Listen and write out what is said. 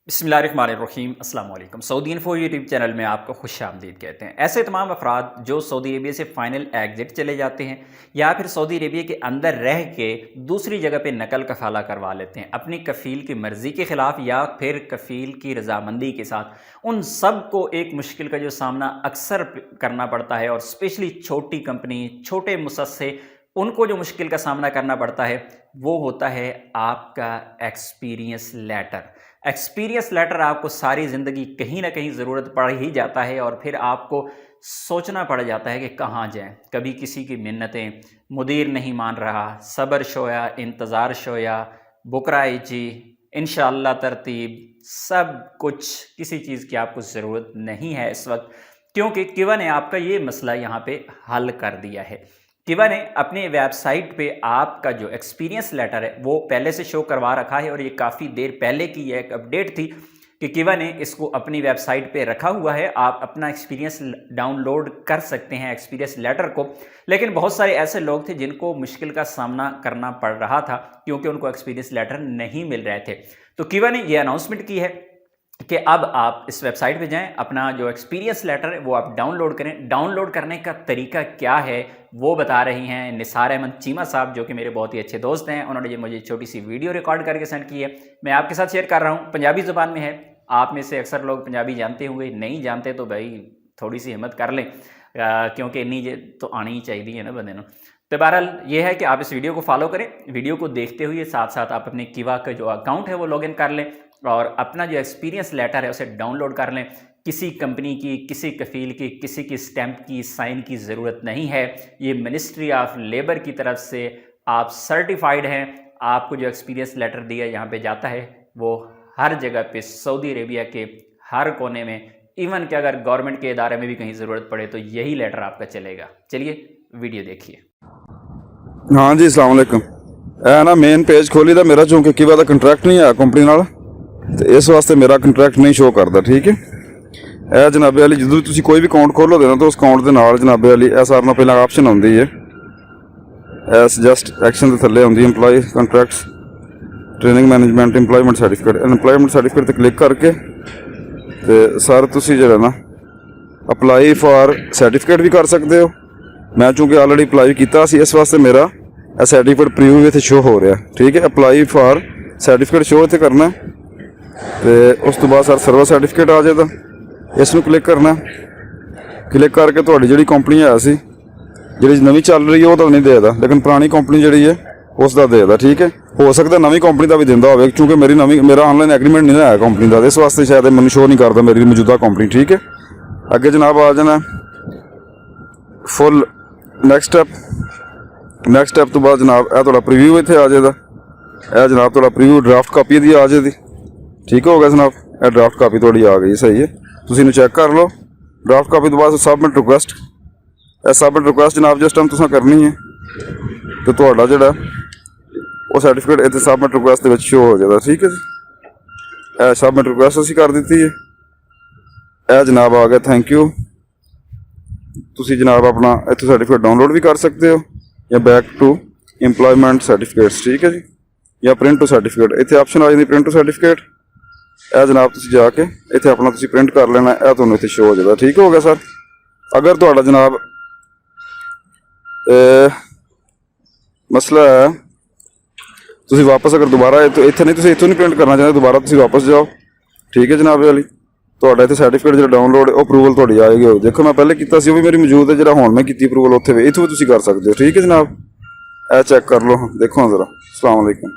बिस्मिल्लाहिर्रहमानिर्रहीम अस्सलाम वालेकुम। सऊदी इन्फो यूट्यूब चैनल में आपको खुशामदीद कहते हैं। ऐसे तमाम अफराद जो सऊदी अरबिया से फ़ाइनल एग्ज़िट चले जाते हैं या फिर सऊदी अरबिया के अंदर रह के दूसरी जगह पे नकल कफ़ाला करवा लेते हैं अपनी कफ़ील की मर्ज़ी के ख़िलाफ़ या फिर कफ़ील की रज़ामंदी के साथ, उन सब को एक मुश्किल का जो सामना अक्सर करना पड़ता है और स्पेशली छोटी कंपनी, छोटे मुसस्से, उनको जो मुश्किल का सामना करना पड़ता है वो होता है आपका एक्सपीरियंस लेटर। एक्सपीरियंस लेटर आपको सारी ज़िंदगी कहीं ना कहीं ज़रूरत पड़ ही जाता है और फिर आपको सोचना पड़ जाता है कि कहाँ जाएं। कभी किसी की मिन्नतें, मुदीर नहीं मान रहा, सब्र शोया, इंतज़ार शोया, बुकराई जी, इंशाअल्लाह तरतीब, सब कुछ किसी चीज़ की आपको ज़रूरत नहीं है इस वक्त, क्योंकि किवा ने आपका ये मसला यहाँ पे हल कर दिया है। किवा ने अपने वेबसाइट पे आपका जो एक्सपीरियंस लेटर है वो पहले से शो करवा रखा है और ये काफ़ी देर पहले की ये एक अपडेट थी कि किवा ने इसको अपनी वेबसाइट पे रखा हुआ है। आप अपना एक्सपीरियंस डाउनलोड कर सकते हैं एक्सपीरियंस लेटर को, लेकिन बहुत सारे ऐसे लोग थे जिनको मुश्किल का सामना करना पड़ रहा था क्योंकि उनको एक्सपीरियंस लेटर नहीं मिल रहे थे। तो किवा ने ये अनाउंसमेंट की है कि अब आप इस वेबसाइट पे जाएं, अपना जो एक्सपीरियंस लेटर है वो आप डाउनलोड करें। डाउनलोड करने का तरीका क्या है वो बता रही हैं निसार अहमद चीमा साहब, जो कि मेरे बहुत ही अच्छे दोस्त हैं। उन्होंने ये मुझे छोटी सी वीडियो रिकॉर्ड करके सेंड की है, मैं आपके साथ शेयर कर रहा हूँ। पंजाबी ज़ुबान में है, आप में से अक्सर लोग पंजाबी जानते होंगे, नहीं जानते तो भाई थोड़ी सी हिम्मत कर लें, क्योंकि इन्नी तो आनी ही चाहिए है ना बंदे को। तो बहरहाल ये है कि आप इस वीडियो को फॉलो करें, वीडियो को देखते हुए साथ साथ आप अपने किवा का जो अकाउंट है वो लॉगिन कर लें और अपना जो एक्सपीरियंस लेटर है उसे डाउनलोड कर लें। किसी कंपनी की, किसी कफ़ील की, किसी की स्टैंप की, साइन की ज़रूरत नहीं है। ये मिनिस्ट्री ऑफ लेबर की तरफ से आप सर्टिफाइड हैं। आपको जो एक्सपीरियंस लेटर दिया यहाँ पे जाता है वो हर जगह पे सऊदी अरेबिया के हर कोने में, इवन कि अगर गवर्नमेंट के इदारे में भी कहीं ज़रूरत पड़े तो यही लेटर आपका चलेगा। चलिए वीडियो देखिए। हाँ जी, अस्सलाम वालेकुम। है ना मेन पेज खोली था मेरा, चूँकि किवा का कंट्रैक्ट नहीं है कंपनी नाल, तो इस वास्ते मेरा कंट्रैक्ट नहीं शो करता। ठीक है, यह जनाबे वाली जो भी कोई भी अकाउंट खोलोगे ना तो उस अकाउंट के नाल जनाबे वाली यह सारे नाल पहला ऑप्शन आती है, जस्ट एक्शन के थले आती employ contracts, training management, employment certificate. Employment certificate पर क्लिक करके तो सर तुसी जो है ना अप्लाई फॉर सर्टिफिकेट भी कर सकते हो। मैं चूँकि ऑलरेडी अप्लाई किया सी, इस वास्ते मेरा सर्टिफिकेट प्रीव्यू इतने शो हो रहा है। ठीक है, अप्लाई फॉर सर्टिफिकेट शो इतने करना है तो उस तो बाद सर सर्वर सर्टिफिकेट आ जाएगा, इसमें क्लिक करना। क्लिक करके थोड़ी जी कंपनी है सी जी नवी चल रही है वो तो नहीं देता, लेकिन पुरानी कंपनी जी है उसका देता। ठीक है, हो सकता नवी कंपनी का भी देता हो, क्योंकि मेरा ऑनलाइन एग्रीमेंट नहीं है कंपनी का, इस वास्ते शायद मैंने शो नहीं करता मेरी मौजूदा कंपनी। ठीक है, अगे जनाब आ जाना फुल नैक्सट स्टैप तो बाद जनाब यह थोड़ा प्रीव्यू इतने आ जाएगा। यह जनाब थोड़ा प्रीव्यू ड्राफ्ट कापी दी आ जाएगी। ठीक हो गया जनाब, यह ड्राफ्ट कापी थोड़ी आ गई, सही है, तुम चेक कर लो। ड्राफ्ट कापी तो बाद सबमिट रिक्वेस्ट, सबमिट रिक्वेस्ट जनाब जिस टाइम तुसें करनी है तो थोड़ा जोड़ा वो सर्टिफिकेट इतने सबमिट रिक्वेस्ट के शो हो जाएगा। ठीक है जी, यह सबमिट रिक्वेस्ट असी कर दी है। यह जनाब आ गया थैंक यू। तुसी जनाब अपना इतने सर्टिफिकेट डाउनलोड भी कर सकते हो या बैक टू इंप्लॉयमेंट सर्टिफिकेट्स। ठीक है जी, या प्रिंट टू सर्टिफिकेट, इतने ऑप्शन आ जाती प्रिंट टू सर्टिफिकेट। यह जनाब तुसी जाके इतने अपना तुसी प्रिंट कर लेना, यह तुहानू इतने शो हो जाएगा। ठीक हो गया सर। अगर तुहाडा जनाब मसला है तुसी वापस अगर दोबारा तो इतने नहीं, तुसी इतों नहीं प्रिंट करना चाहते, दोबारा तुसी वापस जाओ। ठीक है जनाब वाली, ਤੁਹਾਡਾ ਇੱਥੇ सर्टिफिकेट जो डाउनलोड ਉਹ अप्रूवल ਤੁਹਾਡੀ आएगी। देखो मैं पहले किया वो भी मेरी मौजूद है, जो ਹੁਣ मैं की अप्रूवल उत्थे भी इतों भी तुसी कर सकते हो। ठीक है जनाब, ਇਹ चेक कर लो, देखो जरा। अस्सलाम वालेकुम।